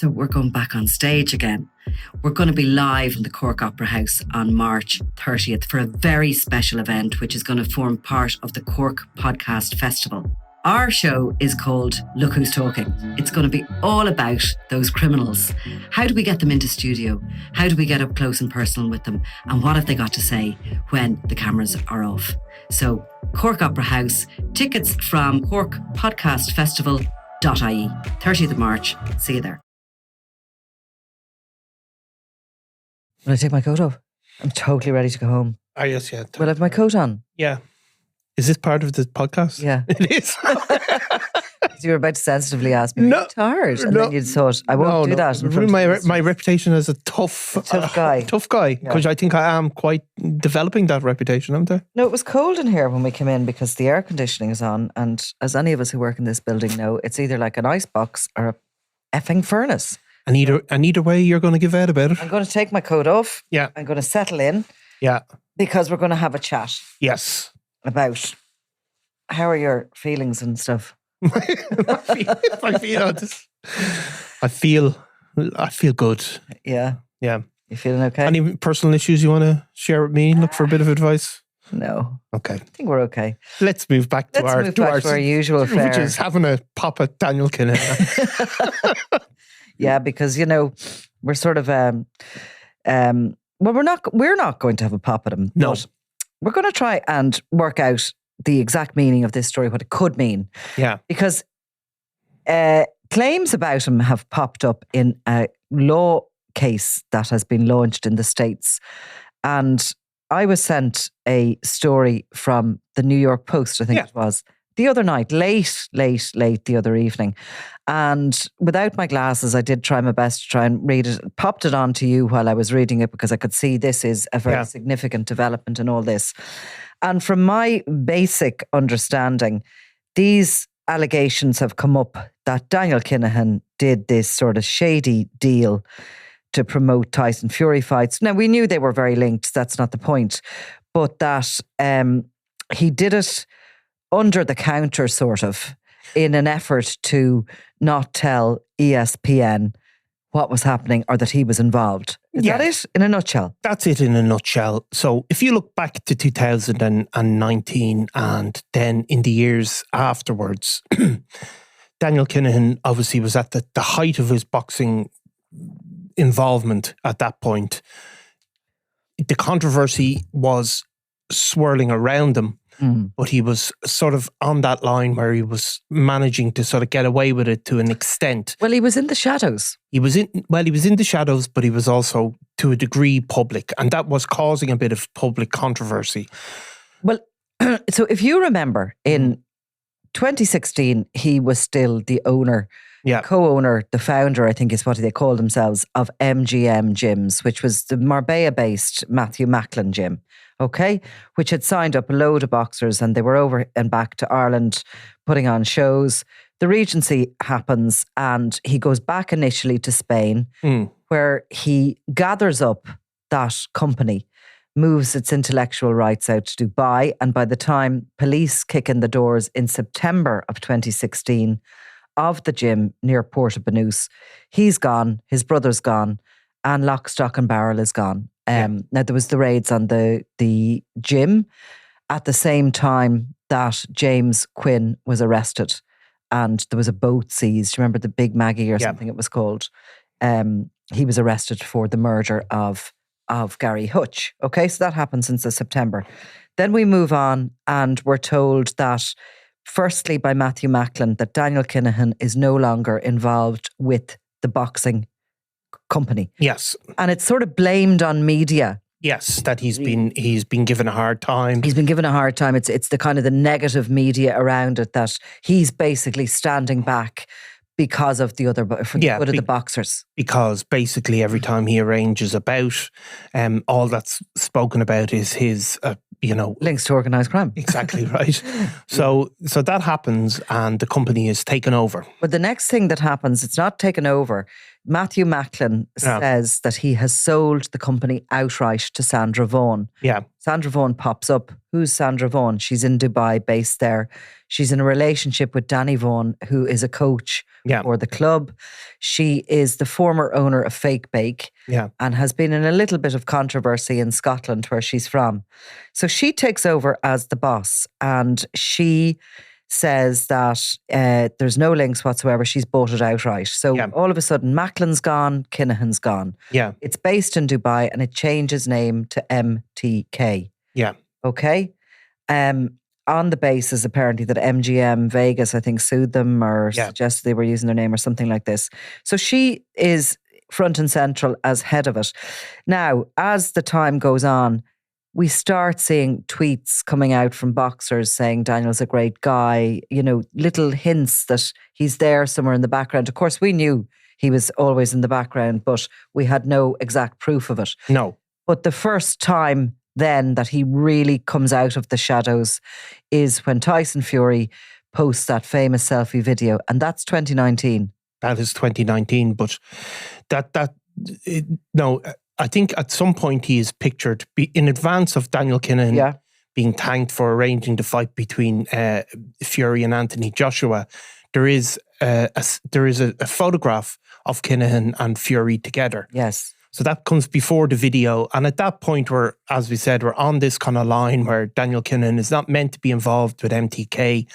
So we're going back on stage again. We're going to be live in the Cork Opera House on March 30th for a very special event, which is going to form part of the Cork Podcast Festival. Our show is called Look Who's Talking. It's going to be all about those criminals. How do we get them into studio? How do we get up close and personal with them? And what have they got to say when the cameras are off? So Cork Opera House, tickets from corkpodcastfestival.ie, 30th of March. See you there. Will I take my coat off? I'm totally ready to go home. Oh, yes, yeah. Will I have my coat on? Yeah. Is this part of the podcast? Yeah. It is. You were about to sensitively ask me, are you tired? And then you thought, I won't do that. In front of my reputation as a tough guy. Tough guy. Because I think I am quite developing that reputation, aren't I? No, it was cold in here when we came in because the air conditioning is on. And as any of us who work in this building know, it's either like an ice box or a effing furnace. And either way, you're going to give out about it. I'm going to take my coat off. Yeah. I'm going to settle in. Yeah. Because we're going to have a chat. Yes. About how are your feelings and stuff. I feel good. Yeah. Yeah. You feeling okay? Any personal issues you want to share with me? Look for a bit of advice? No. Okay. I think we're okay. Let's move back to our usual fare. Which is having a pop at Daniel Kinahan. Yeah, because, you know, we're sort of well, we're not going to have a pop at him. No. But we're going to try and work out the exact meaning of this story, what it could mean. Yeah. Because claims about him have popped up in a law case that has been launched in the States. And I was sent a story from the New York Post, I think it was, the other night, late the other evening. And without my glasses, I did try my best to try and read it. Popped it on to you while I was reading it because I could see this is a very significant development in all this. And from my basic understanding, these allegations have come up that Daniel Kinahan did this sort of shady deal to promote Tyson Fury fights. Now, we knew they were very linked. That's not the point. But that he did it under the counter, sort of, in an effort to not tell ESPN what was happening or that he was involved. Is that it in a nutshell? That's it in a nutshell. So if you look back to 2019 and then in the years afterwards, Daniel Kinahan obviously was at the height of his boxing involvement at that point. The controversy was swirling around him. But he was sort of on that line where he was managing to sort of get away with it to an extent. Well, he was in the shadows. He was in the shadows, but he was also to a degree public, and that was causing a bit of public controversy. Well, so if you remember, in 2016, he was still the owner, co-owner, the founder, I think is what they call themselves, of MGM Gyms, which was the Marbella-based Matthew Macklin gym. Okay, which had signed up a load of boxers and they were over and back to Ireland putting on shows. The Regency happens and he goes back initially to Spain where he gathers up that company, moves its intellectual rights out to Dubai, and by the time police kick in the doors in September of 2016 of the gym near Portabanús, he's gone, his brother's gone, and lock, stock and barrel is gone. Now, there was the raids on the gym at the same time that James Quinn was arrested, and there was a boat seized. Remember the Big Maggie or something it was called? He was arrested for the murder of Gary Hutch. Okay, so that happened since the September. Then we move on and we're told that, firstly by Matthew Macklin, that Daniel Kinahan is no longer involved with the boxing company. Yes. And it's sort of blamed on media. Yes, that he's been given a hard time. He's been given a hard time. It's the kind of the negative media around it that he's basically standing back because of the good of the boxers. Because basically every time he arranges a bout, all that's spoken about is his links to organised crime. Exactly right. So that happens and the company is taken over. But the next thing that happens, it's not taken over. Matthew Macklin says that he has sold the company outright to Sandra Vaughan. Yeah. Sandra Vaughan pops up. Who's Sandra Vaughan? She's in Dubai, based there. She's in a relationship with Danny Vaughan, who is a coach for the club. She is the former owner of Fake Bake and has been in a little bit of controversy in Scotland, where she's from. So she takes over as the boss, and she says that there's no links whatsoever. She's bought it outright. So all of a sudden, Macklin's gone, Kinahan's gone. Yeah. It's based in Dubai and it changes name to MTK. Yeah. Okay. On the basis, apparently, that MGM Vegas, I think, sued them or suggested they were using their name or something like this. So she is front and central as head of it. Now, as the time goes on, we start seeing tweets coming out from boxers saying Daniel's a great guy, little hints that he's there somewhere in the background. Of course, we knew he was always in the background, but we had no exact proof of it. No. But the first time then that he really comes out of the shadows is when Tyson Fury posts that famous selfie video, and that's 2019. That is 2019, but I think at some point he is pictured in advance of Daniel Kinahan being thanked for arranging the fight between Fury and Anthony Joshua. There is a photograph of Kinahan and Fury together. Yes. So that comes before the video. And at that point, as we said, we're on this kind of line where Daniel Kinahan is not meant to be involved with MTK,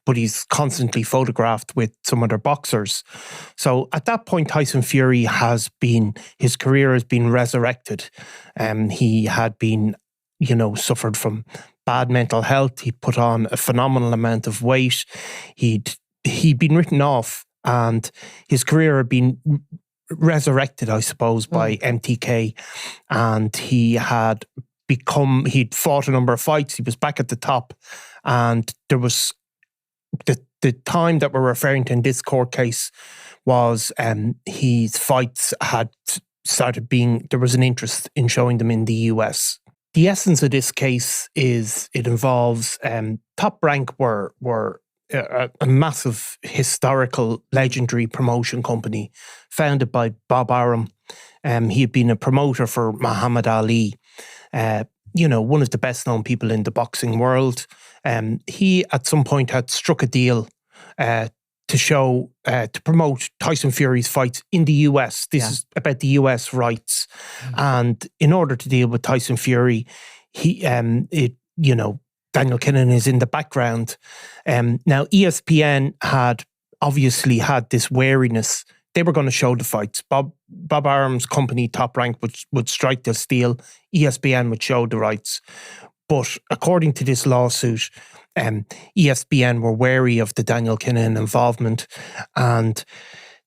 but he's constantly photographed with some other boxers. So at that point, Tyson Fury his career has been resurrected. He had been, suffered from bad mental health. He put on a phenomenal amount of weight. He'd been written off, and his career had been resurrected, I suppose, by MTK. And he'd fought a number of fights. He was back at the top. And there was the time that we're referring to in this court case was his fights had started there was an interest in showing them in the US. The essence of this case is it involves Top Rank were a massive historical legendary promotion company founded by Bob Arum. He had been a promoter for Muhammad Ali, one of the best known people in the boxing world. He at some point had struck a deal to promote Tyson Fury's fights in the US. This is about the US rights. And in order to deal with Tyson Fury, Daniel Kinahan is in the background. Now, ESPN had obviously had this wariness. They were going to show the fights. Bob Arum's company, Top Rank, would strike this deal. ESPN would show the rights. But according to this lawsuit, ESPN were wary of the Daniel Kinahan involvement. And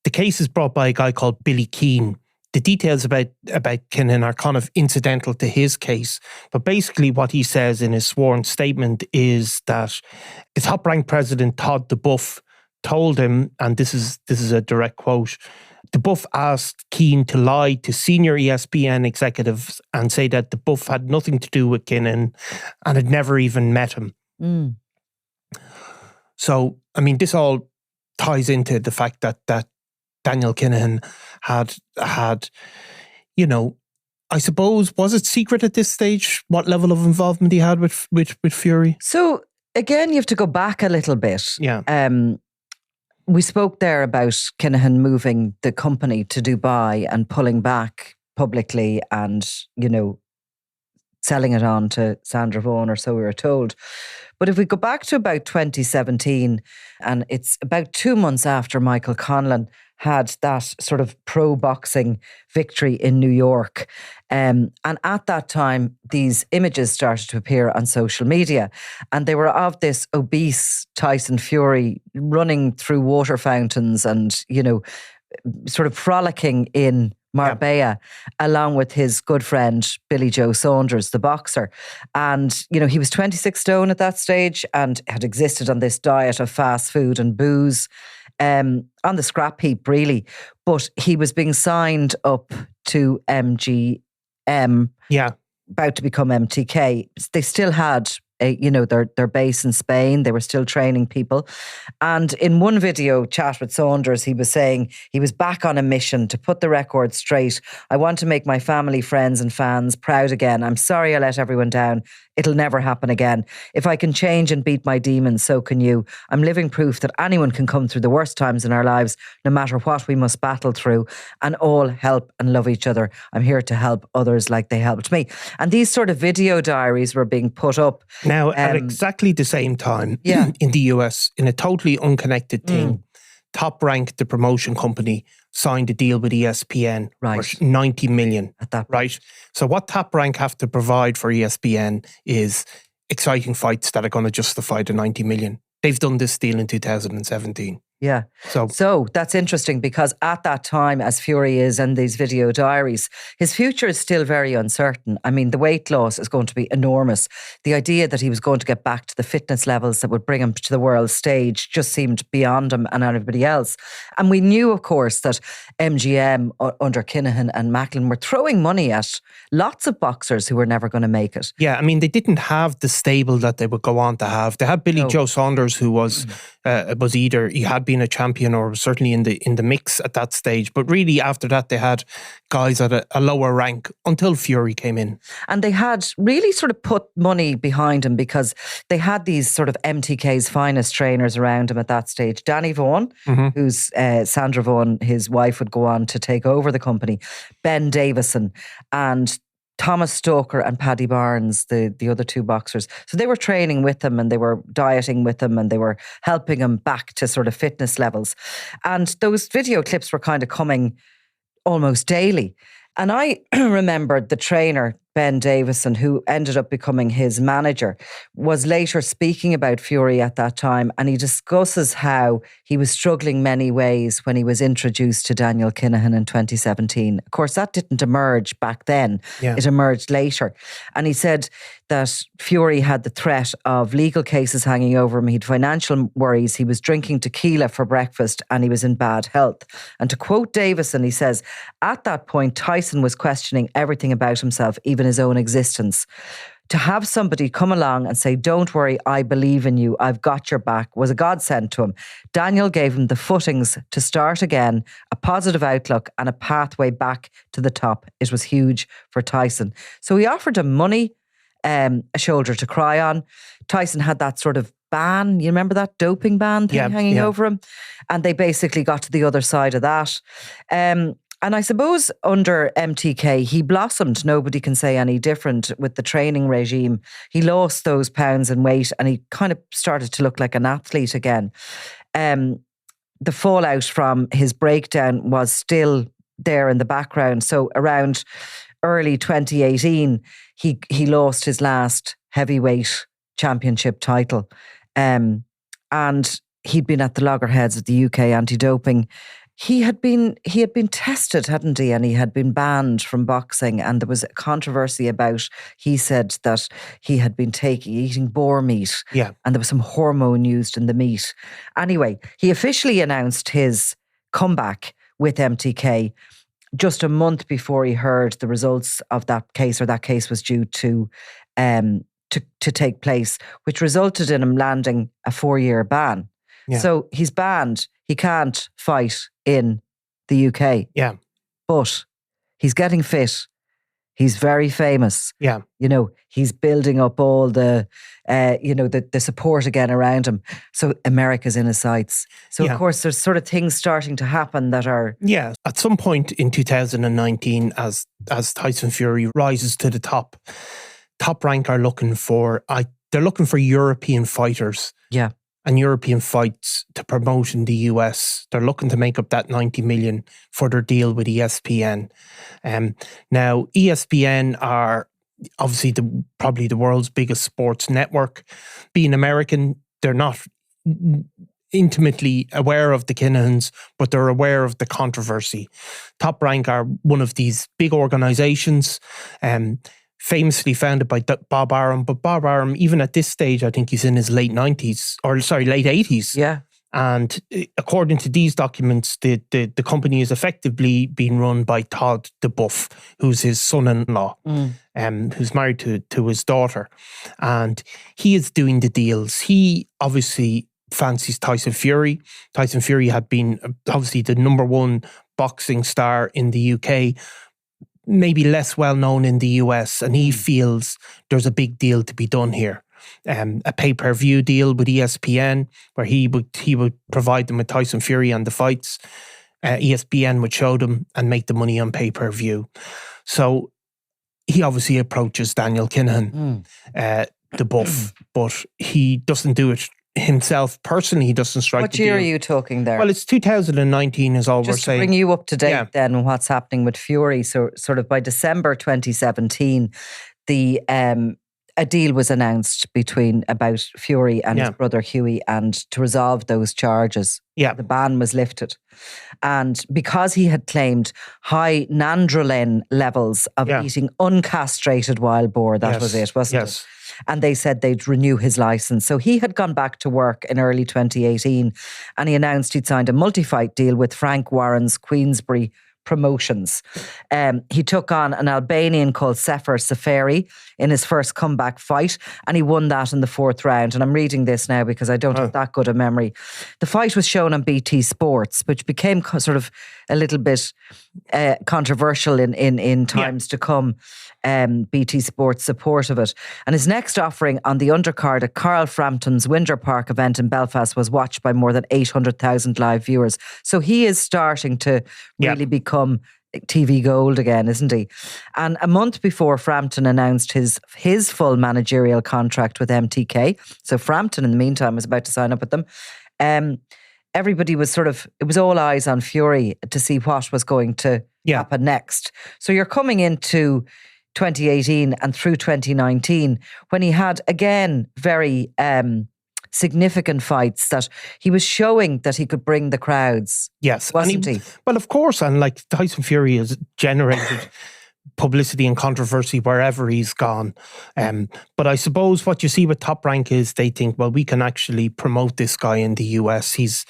the case is brought by a guy called Billy Keane. The details about Kinahan are kind of incidental to his case, but basically what he says in his sworn statement is that the Top Rank president, Todd DeBuff, told him, and this is a direct quote, DeBuff asked Keane to lie to senior ESPN executives and say that DeBuff had nothing to do with Kinahan and had never even met him. So, I mean, this all ties into the fact that Daniel Kinahan had, I suppose, was it secret at this stage what level of involvement he had with Fury? So again, you have to go back a little bit. Yeah. We spoke there about Kinahan moving the company to Dubai and pulling back publicly and, selling it on to Sandra Vaughan, or so we were told. But if we go back to about 2017, and it's about 2 months after Michael Conlan had that sort of pro-boxing victory in New York. And at that time, these images started to appear on social media. And they were of this obese Tyson Fury running through water fountains and, sort of frolicking in Marbella, along with his good friend, Billy Joe Saunders, the boxer. And, he was 26 stone at that stage and had existed on this diet of fast food and booze. On the scrap heap, really. But he was being signed up to MGM, about to become MTK. They still had Their base in Spain. They were still training people. And in one video chat with Saunders, he was saying he was back on a mission to put the record straight. I want to make my family, friends and fans proud again. I'm sorry I let everyone down. It'll never happen again. If I can change and beat my demons, so can you. I'm living proof that anyone can come through the worst times in our lives, no matter what we must battle through, and all help and love each other. I'm here to help others like they helped me. And these sort of video diaries were being put up. Now, at exactly the same time, in the US, in a totally unconnected thing, Top Rank, the promotion company, signed a deal with ESPN for 90 million. At that point. Right. So what Top Rank have to provide for ESPN is exciting fights that are going to justify the 90 million. They've done this deal in 2017. Yeah. So that's interesting because at that time, as Fury is in these video diaries, his future is still very uncertain. I mean, the weight loss is going to be enormous. The idea that he was going to get back to the fitness levels that would bring him to the world stage just seemed beyond him and everybody else. And we knew, of course, that MGM under Kinahan and Macklin were throwing money at lots of boxers who were never going to make it. Yeah, I mean, they didn't have the stable that they would go on to have. They had Billy Joe Saunders, who was either he had been a champion or was certainly in the mix at that stage. But really, after that, they had guys at a lower rank until Fury came in. And they had really sort of put money behind him because they had these sort of MTK's finest trainers around him at that stage. Danny Vaughan, who's Sandra Vaughan, his wife, would go on to take over the company. Ben Davison and Thomas Stoker and Paddy Barnes, the other two boxers. So they were training with him and they were dieting with him and they were helping him back to sort of fitness levels. And those video clips were kind of coming almost daily. And I remembered the trainer, Ben Davison, who ended up becoming his manager, was later speaking about Fury at that time, and he discusses how he was struggling many ways when he was introduced to Daniel Kinahan in 2017. Of course, that didn't emerge back then. Yeah. It emerged later. And he said that Fury had the threat of legal cases hanging over him. He had financial worries. He was drinking tequila for breakfast and he was in bad health. And to quote Davison, he says, at that point, Tyson was questioning everything about himself, even his own existence. To have somebody come along and say, don't worry, I believe in you, I've got your back, was a godsend to him. Daniel gave him the footings to start again, a positive outlook and a pathway back to the top. It was huge for Tyson. So he offered him money, a shoulder to cry on. Tyson had that sort of ban, you remember that doping ban thing hanging over him? And they basically got to the other side of that. And I suppose under MTK, he blossomed. Nobody can say any different with the training regime. He lost those pounds in weight and he kind of started to look like an athlete again. The fallout from his breakdown was still there in the background. So around early 2018, he lost his last heavyweight championship title. And he'd been at the loggerheads of the UK anti-doping. He had been tested, hadn't he? And he had been banned from boxing. And there was a controversy about, he said that he had been eating boar meat. Yeah. And there was some hormone used in the meat. Anyway, he officially announced his comeback with MTK just a month before he heard the results of that case, or that case was due to take place, which resulted in him landing a 4-year ban. Yeah. So he's banned. He can't fight in the UK. Yeah. But he's getting fit. He's very famous. Yeah. You know, he's building up all the support again around him. So America's in his sights. So of course there's sort of things starting to happen that are... Yeah. At some point in 2019, as Tyson Fury rises to the top, Top Rank are looking for European fighters. Yeah. And European fights to promote in the US. They're looking to make up that 90 million for their deal with ESPN. Now, ESPN are obviously probably the world's biggest sports network. Being American, they're not intimately aware of the Kinahans, but they're aware of the controversy. Top Rank are one of these big organizations, famously founded by Bob Arum. But Bob Arum, even at this stage, I think he's in his late 80s. Yeah. And according to these documents, the company is effectively being run by Todd DeBuff, who's his son-in-law, who's married to his daughter. And he is doing the deals. He obviously fancies Tyson Fury. Tyson Fury had been obviously the number one boxing star in the UK, maybe less well known in the US, and he feels there's a big deal to be done here. A pay-per-view deal with ESPN where he would provide them with Tyson Fury and the fights. ESPN would show them and make the money on pay-per-view. So he obviously approaches Daniel Kinahan, the buff, but he doesn't do it himself personally. He doesn't strike the deal. What year are you talking there? Well, it's 2019 is all we're saying. Just to bring you up to date then on what's happening with Fury. So sort of by December 2017, a deal was announced about Fury and his brother Hughie, and to resolve those charges. The ban was lifted. And because he had claimed high nandrolone levels of eating uncastrated wild boar, that was it, wasn't it? And they said they'd renew his license. So he had gone back to work in early 2018, and he announced he'd signed a multi-fight deal with Frank Warren's Queensbury Promotions. He took on an Albanian called Sefer Seferi in his first comeback fight, and he won that in the 4th round. And I'm reading this now because I don't have that good a memory. The fight was shown on BT Sports, which became sort of a little bit controversial in times to come. BT Sports' support of it. And his next offering on the undercard at Carl Frampton's Windsor Park event in Belfast was watched by more than 800,000 live viewers. So he is starting to really become TV gold again, isn't he? And a month before Frampton announced his full managerial contract with MTK, so Frampton in the meantime was about to sign up with them, everybody was it was all eyes on Fury to see what was going to happen next. So you're coming into 2018 and through 2019 when he had again very significant fights that he was showing that he could bring the crowds. Yes, wasn't he? Well, of course, and like Tyson Fury has generated publicity and controversy wherever he's gone. But I suppose what you see with Top Rank is they think, well, we can actually promote this guy in the US. He's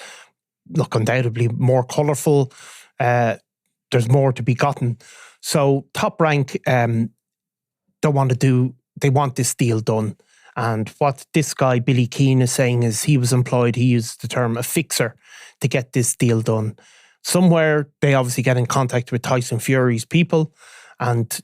undoubtedly more colourful. There's more to be gotten. So Top Rank they want this deal done. And what this guy, Billy Keane, is saying is he was employed, he used the term a fixer to get this deal done. Somewhere they obviously get in contact with Tyson Fury's people, and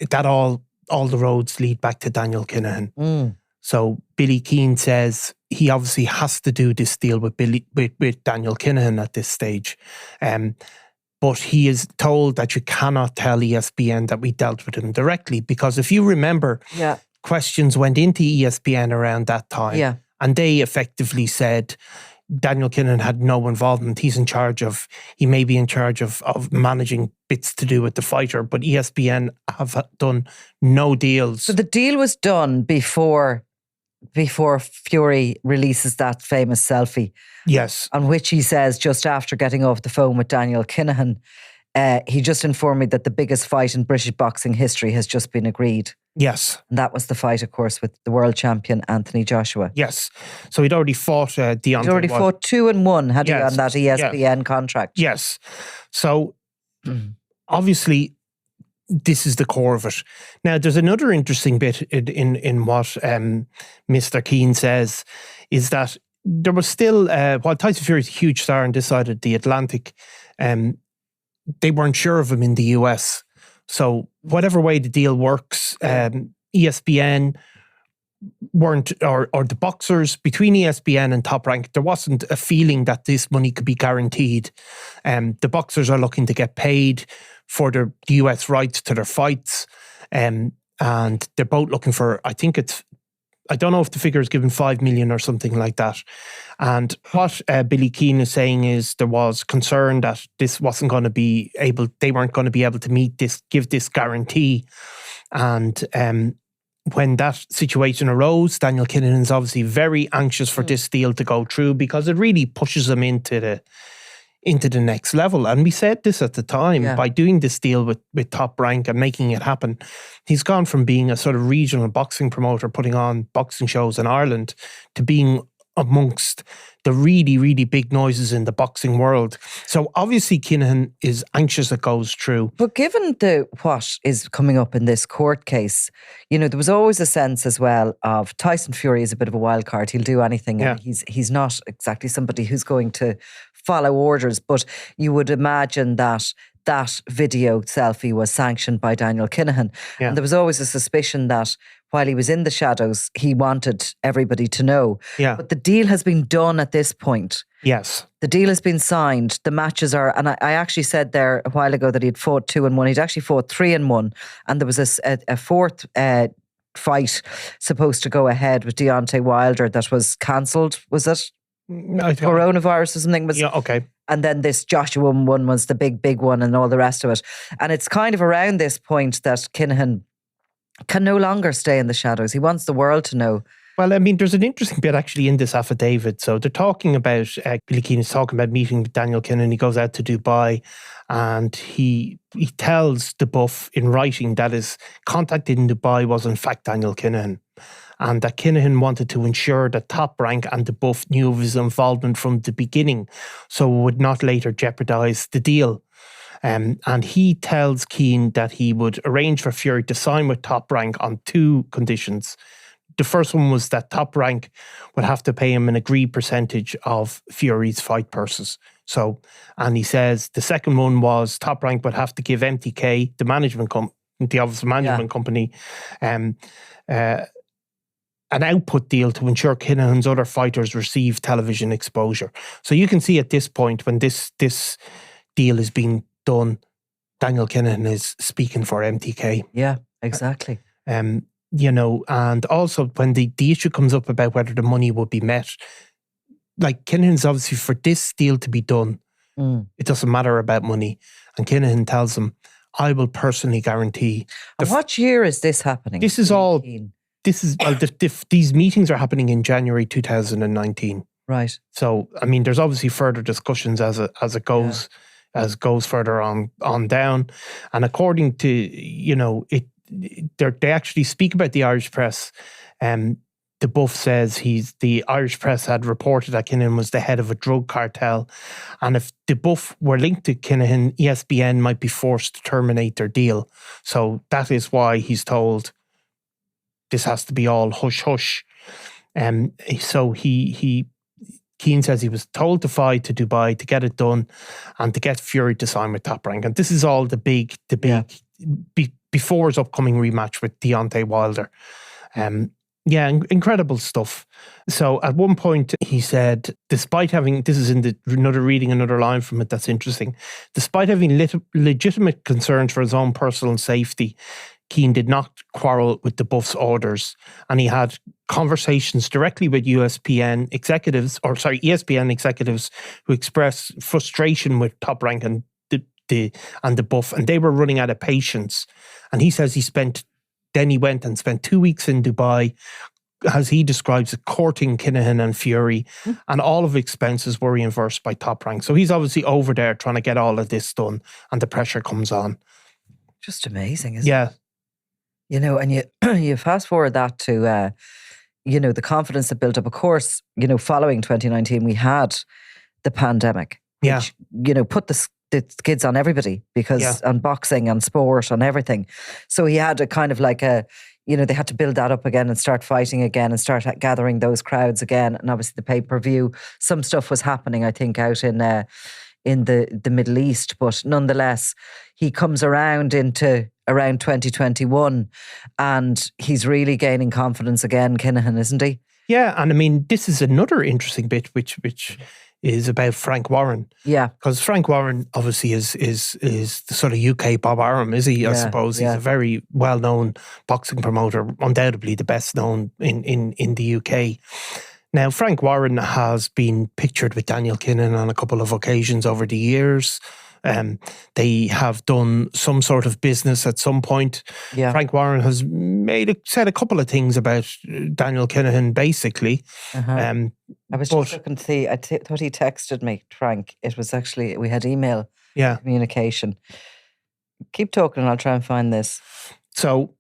that all the roads lead back to Daniel Kinahan. So Billy Keane says he obviously has to do this deal with Daniel Kinahan at this stage. But he is told that you cannot tell ESPN that we dealt with him directly, because if you remember, questions went into ESPN around that time, and they effectively said Daniel Kinahan had no involvement. He may be in charge of managing bits to do with the fighter, but ESPN have done no deals. So the deal was done before Fury releases that famous selfie. Yes. On which he says, just after getting off the phone with Daniel Kinahan, he just informed me that the biggest fight in British boxing history has just been agreed. Yes. And that was the fight, of course, with the world champion Anthony Joshua. Yes. So he'd already fought Deontay. He'd already fought 2-1, had he, on that ESPN contract. Yes. So obviously this is the core of it. Now, there's another interesting bit in what Mr. Keane says, is that there was still, while Tyson Fury is a huge star and this side of the Atlantic, they weren't sure of him in the US. So whatever way the deal works, ESPN weren't, or the boxers between ESPN and Top Rank, there wasn't a feeling that this money could be guaranteed. The boxers are looking to get paid for the US rights to their fights, and they're both looking for, I don't know if the figure is given 5 million or something like that. And what Billy Keane is saying is there was concern that this wasn't going to be able, they weren't going to be able to meet this, give this guarantee. And when that situation arose, Daniel Kinahan is obviously very anxious for this deal to go through, because it really pushes him into the next level. And we said this at the time, by doing this deal with Top Rank and making it happen, he's gone from being a sort of regional boxing promoter putting on boxing shows in Ireland to being amongst the really, really big noises in the boxing world. So obviously Kinahan is anxious it goes through. But given what is coming up in this court case, there was always a sense as well of Tyson Fury is a bit of a wild card. He'll do anything. Yeah. And he's not exactly somebody who's going to follow orders, but you would imagine that video selfie was sanctioned by Daniel Kinahan. Yeah. And there was always a suspicion that while he was in the shadows, he wanted everybody to know. Yeah. But the deal has been done at this point. Yes. The deal has been signed. The matches are, and I actually said there a while ago that he'd fought 2-1. He'd actually fought 3-1. And there was a fourth fight supposed to go ahead with Deontay Wilder that was cancelled. Was it? Coronavirus or something? Yeah, okay. And then this Joshua one was the big one and all the rest of it. And it's kind of around this point that Kinahan can no longer stay in the shadows. He wants the world to know. Well, I mean, there's an interesting bit actually in this affidavit. So they're talking about, Billy Keane is talking about meeting with Daniel Kinahan. He goes out to Dubai and he tells the buff in writing that his contact in Dubai was in fact Daniel Kinahan. And that Kinahan wanted to ensure that Top Rank and the buff knew of his involvement from the beginning, so it would not later jeopardise the deal. And he tells Keane that he would arrange for Fury to sign with Top Rank on 2 conditions. The first one was that Top Rank would have to pay him an agreed percentage of Fury's fight purses. So, and he says the second one was Top Rank would have to give MTK, the management the office management company, an output deal to ensure Kinahan's other fighters receive television exposure. So you can see at this point when this deal is being done, Daniel Kinahan is speaking for MTK. Yeah, exactly. And also when the issue comes up about whether the money would be met, like Kinahan's obviously for this deal to be done, it doesn't matter about money. And Kinahan tells him, I will personally guarantee. And what year is this happening? This is all... these meetings are happening in January 2019. Right. So, I mean, there's obviously further discussions as it goes, as goes further on down. And according to, they actually speak about the Irish press. The buff says the Irish press had reported that Kinahan was the head of a drug cartel. And if the buff were linked to Kinahan, ESPN might be forced to terminate their deal. So that is why he's told this has to be all hush-hush. So Keane says he was told to fly to Dubai to get it done and to get Fury to sign with Top Rank. And this is all the big before his upcoming rematch with Deontay Wilder. Incredible stuff. So at one point he said, despite having, this is in another line from it that's interesting, despite having legitimate concerns for his own personal safety, Keane did not quarrel with the buff's orders, and he had conversations directly with ESPN executives who expressed frustration with Top Rank and the buff, and they were running out of patience. And he says he went and spent 2 weeks in Dubai, as he describes it, courting Kinahan and Fury, and all of expenses were reimbursed by Top Rank. So he's obviously over there trying to get all of this done, and the pressure comes on. Just amazing, isn't it? And you fast forward that to, the confidence that built up. Of course, following 2019, we had the pandemic, which, put the skids on everybody because on boxing, on sport, on everything. So he had a kind of like they had to build that up again and start fighting again and start gathering those crowds again. And obviously the pay-per-view, some stuff was happening, I think, out in the Middle East. But nonetheless, he comes around into around 2021 and he's really gaining confidence again, Kinahan, isn't he? Yeah, and I mean, this is another interesting bit which is about Frank Warren. Yeah. Because Frank Warren obviously is the sort of UK Bob Arum, is he? I suppose he's a very well-known boxing promoter, undoubtedly the best known in the UK. Now, Frank Warren has been pictured with Daniel Kinahan on a couple of occasions over the years. They have done some sort of business at some point. Yeah. Frank Warren has said a couple of things about Daniel Kinahan, basically. I was just looking to see, thought he texted me, Frank. It was actually, we had email communication. Keep talking and I'll try and find this. So,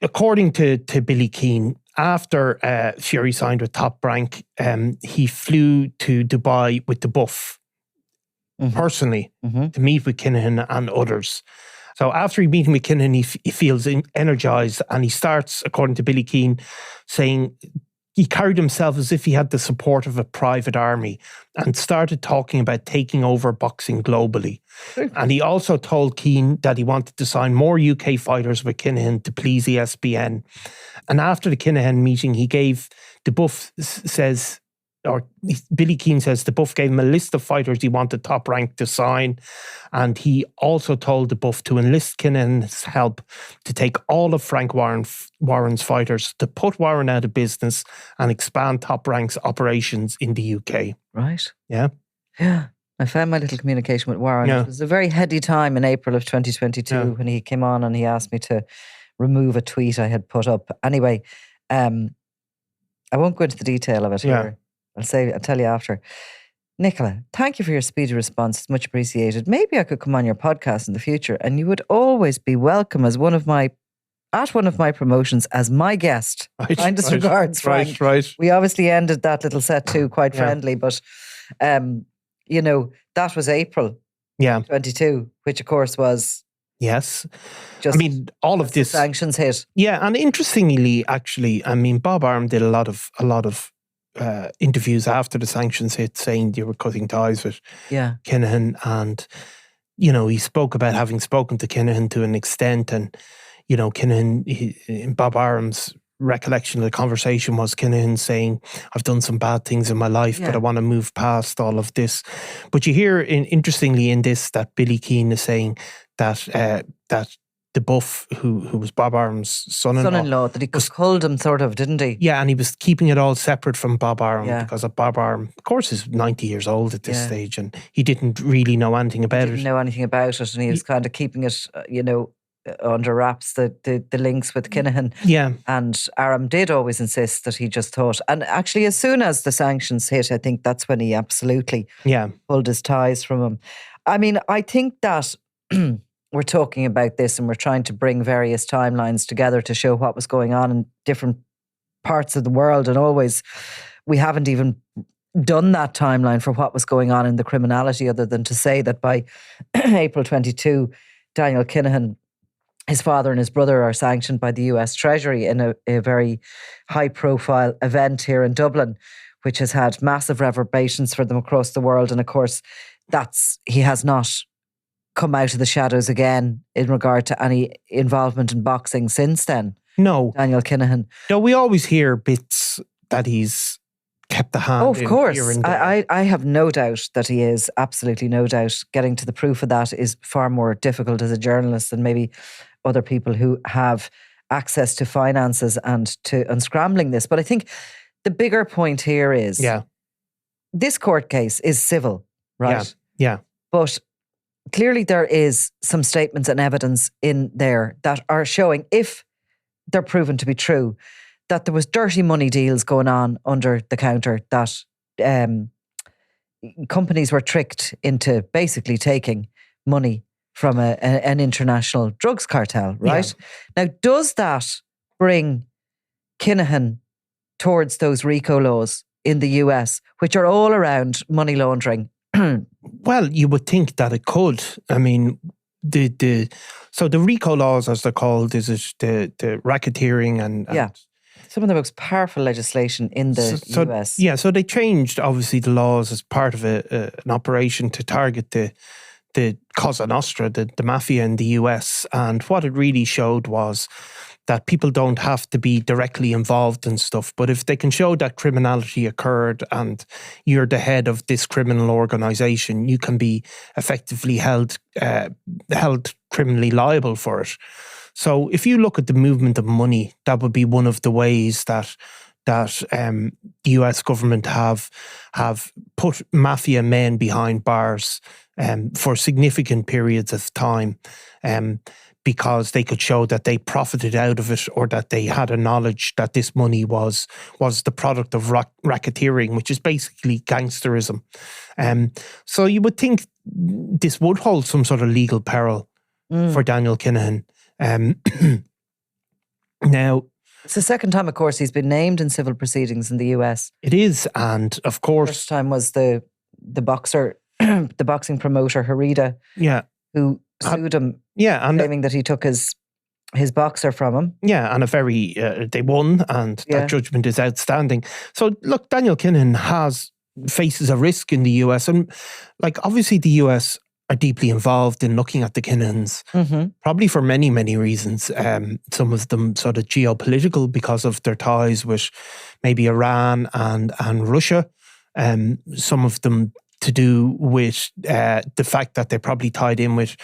according to Billy Keane, after Fury signed with Top Rank, he flew to Dubai with the Buff personally to meet with Kinahan and others. So after meeting with Kinahan, he feels energized, and he starts, according to Billy Keane, saying he carried himself as if he had the support of a private army and started talking about taking over boxing globally. And he also told Keane that he wanted to sign more UK fighters with Kinahan to please ESPN. And after the Kinahan meeting, he gave the Buff Billy Keane says the Buff gave him a list of fighters he wanted Top Rank to sign, and he also told the Buff to enlist Kinahan's help to take all of Frank Warren's fighters, to put Warren out of business and expand Top Rank's operations in the UK. Right. Yeah. Yeah. I found my little communication with Warren. Yeah. It was a very heady time in April of 2022 when he came on and he asked me to remove a tweet I had put up. Anyway, I won't go into the detail of it here. I'll tell you after. Nicola, thank you for your speedy response. It's much appreciated. Maybe I could come on your podcast in the future, and you would always be welcome as one of my promotions as my guest. Kindest regards, Frank. Right. We obviously ended that little set too quite friendly, but that was April 22, which of course was yes. Just I mean, all of this sanctions hit. Yeah, and interestingly, actually, I mean, Bob Arum did a lot of interviews after the sanctions hit, saying they were cutting ties with Kinahan, and he spoke about having spoken to Kinahan to an extent, and Kinahan, in Bob Arum's recollection of the conversation was Kinahan saying, "I've done some bad things in my life, but I want to move past all of this." But you hear, interestingly, in this, that Billy Keane is saying that the Buff, who was Bob Arum's son-in-law, that he culled him, sort of, didn't he? Yeah, and he was keeping it all separate from Bob Arum because of Bob Arum, of course, is 90 years old at this stage, and he didn't really know anything about it. He didn't know anything about it, and he was kind of keeping it, under wraps, the links with Kinahan. Yeah. And Arum did always insist that he just thought, and actually as soon as the sanctions hit, I think that's when he absolutely pulled his ties from him. I mean, I think that we're talking about this and we're trying to bring various timelines together to show what was going on in different parts of the world. And always, we haven't even done that timeline for what was going on in the criminality, other than to say that by April 22, Daniel Kinahan, his father and his brother, are sanctioned by the US Treasury in a very high-profile event here in Dublin, which has had massive reverberations for them across the world. And of course, he has not come out of the shadows again in regard to any involvement in boxing since then. No. Daniel Kinahan. No, we always hear bits that he's kept the hand. Oh, of course. Here and there. I have no doubt that he is, absolutely no doubt. Getting to the proof of that is far more difficult as a journalist than maybe other people who have access to finances and scrambling this. But I think the bigger point here is this court case is civil, right? Yeah. But clearly there is some statements and evidence in there that are showing, if they're proven to be true, that there was dirty money deals going on under the counter, that companies were tricked into basically taking money from an international drugs cartel, right? Yeah. Now, does that bring Kinahan towards those RICO laws in the US, which are all around money laundering? Well, you would think that it could. I mean, so the RICO laws, as they're called, is the racketeering and some of the most powerful legislation in the US. Yeah, so they changed, obviously, the laws as part of an operation to target the Cosa Nostra, the mafia in the US. And what it really showed was that people don't have to be directly involved in stuff, but if they can show that criminality occurred and you're the head of this criminal organization, you can be effectively held criminally liable for it. So if you look at the movement of money, that would be one of the ways that the US government have put mafia men behind bars for significant periods of time, because they could show that they profited out of it, or that they had a knowledge that this money was the product of racketeering, which is basically gangsterism. So you would think this would hold some sort of legal peril for Daniel Kinahan. Now, It's the second time, of course, he's been named in civil proceedings in the US. It is, and of course... First time was the boxer, the boxing promoter, Harida, who sued him, claiming that he took his boxer from him. Yeah, and they won, and that judgment is outstanding. So, look, Daniel Kinahan faces a risk in the US, and obviously the US are deeply involved in looking at the Kinahans, probably for many, many reasons. Some of them sort of geopolitical because of their ties with maybe Iran and Russia. Some of them to do with the fact that they're probably tied in with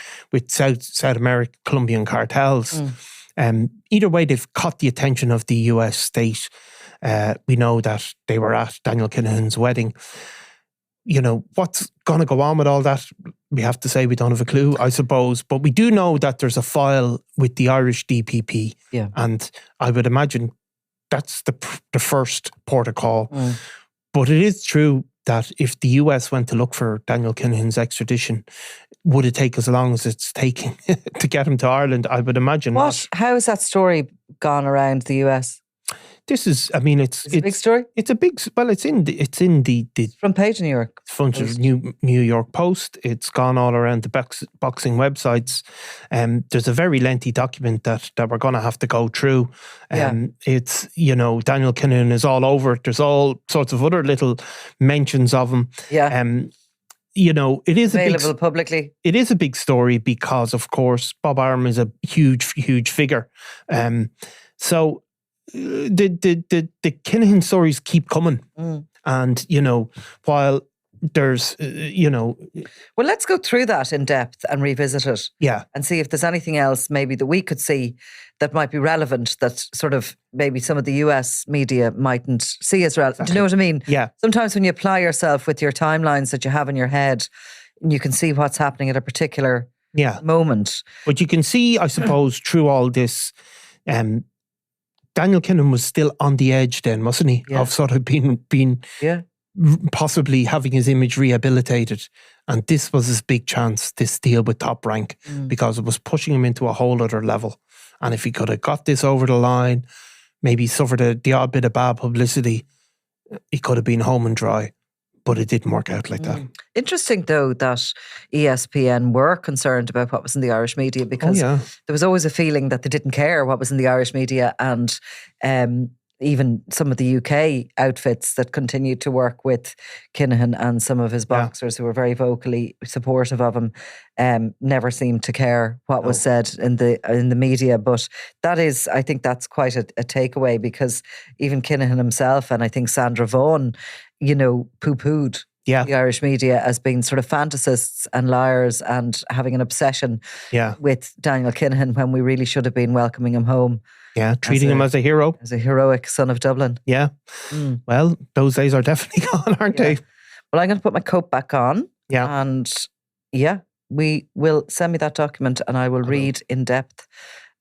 South American Colombian cartels. Either way, they've caught the attention of the US state. We know that they were at Daniel Kinahan's wedding. What's going to go on with all that? We have to say we don't have a clue, I suppose. But we do know that there's a file with the Irish DPP. Yeah. And I would imagine that's the first port of call. But it is true that if the US went to look for Daniel Kinahan's extradition, would it take as long as it's taking to get him to Ireland? I would imagine not. How has that story gone around the US? This is, I mean, it's a big story. It's a big. Well, it's in the front page of New York. Front of New York Post. It's gone all around the boxing websites. There's a very lengthy document that we're going to have to go through. It's Daniel Kinahan is all over it. There's all sorts of other little mentions of him. Yeah. It is available publicly. It is a big story because, of course, Bob Arum is a huge figure. So. The Kinahan stories keep coming, and while there's well, let's go through that in depth and revisit it, and see if there's anything else maybe that we could see that might be relevant, that sort of maybe some of the US media mightn't see as relevant. Exactly. Do you know what I mean? Yeah. Sometimes when you apply yourself with your timelines that you have in your head, you can see what's happening at a particular moment. But you can see, I suppose, through all this. Daniel Kinahan was still on the edge then, wasn't he? Of sort of being possibly having his image rehabilitated. And this was his big chance, this deal with Top Rank, because it was pushing him into a whole other level. And if he could have got this over the line, maybe suffered the odd bit of bad publicity, he could have been home and dry. But it didn't work out like that. Interesting, though, that ESPN were concerned about what was in the Irish media, because there was always a feeling that they didn't care what was in the Irish media, and even some of the UK outfits that continued to work with Kinahan and some of his boxers who were very vocally supportive of him never seemed to care what was said in the media. But that is, I think that's quite a takeaway, because even Kinahan himself, and I think Sandra Vaughan, poo-pooed the Irish media as being sort of fantasists and liars and having an obsession with Daniel Kinahan, when we really should have been welcoming him home. Yeah, treating him as a hero. As a heroic son of Dublin. Yeah. Well, those days are definitely gone, aren't they? Well, I'm going to put my coat back on. Yeah. And we will send me that document and I will read in depth,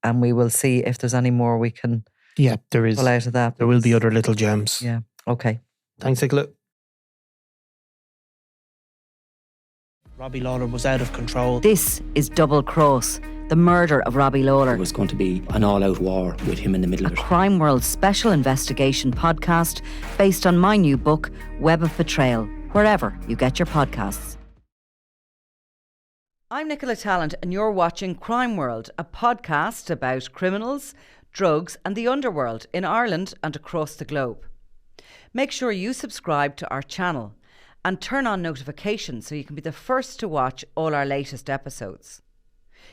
and we will see if there's any more we can there is. pull out of that. There will be other little gems. Yeah. Okay. Thanks, Nicola. Robbie Lawler was out of control. This is Double Cross, the murder of Robbie Lawler. It was going to be an all-out war with him in the middle of it. Crime World special investigation podcast based on my new book, Web of Betrayal, wherever you get your podcasts. I'm Nicola Tallant, and you're watching Crime World, a podcast about criminals, drugs and the underworld in Ireland and across the globe. Make sure you subscribe to our channel and turn on notifications so you can be the first to watch all our latest episodes.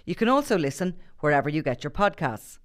You can also listen wherever you get your podcasts.